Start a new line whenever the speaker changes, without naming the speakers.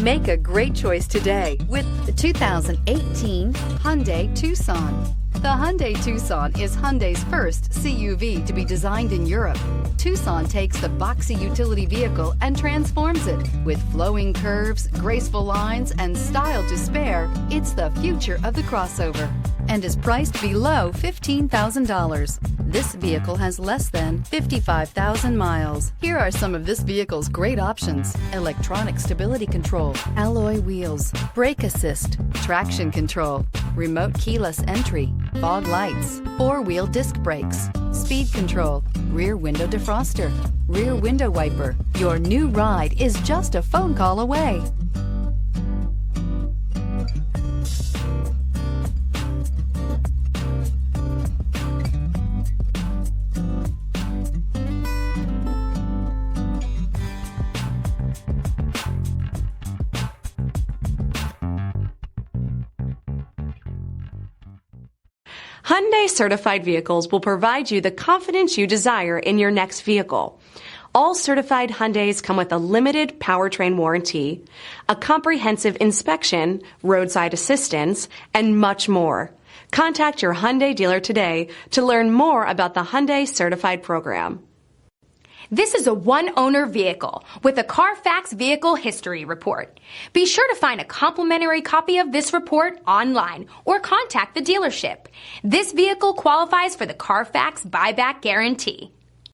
Make a great choice today with the 2018 Hyundai Tucson. The Hyundai Tucson is Hyundai's first CUV to be designed in Europe. Tucson takes the boxy utility vehicle and transforms it. With flowing curves, graceful lines, and style to spare, it's the future of the crossover and is priced below $15,000. This vehicle has less than 55,000 miles. Here are some of this vehicle's great options: electronic stability control, alloy wheels, brake assist, traction control, remote keyless entry, fog lights, four-wheel disc brakes, speed control, rear window defroster, rear window wiper. Your new ride is just a phone call away.
Hyundai certified vehicles will provide you the confidence you desire in your next vehicle. All certified Hyundais come with a limited powertrain warranty, a comprehensive inspection, roadside assistance, and much more. Contact your Hyundai dealer today to learn more about the Hyundai certified program.
This is a one-owner vehicle with a CARFAX Vehicle History Report. Be sure to find a complimentary copy of this report online or contact the dealership. This vehicle qualifies for the CARFAX Buyback Guarantee.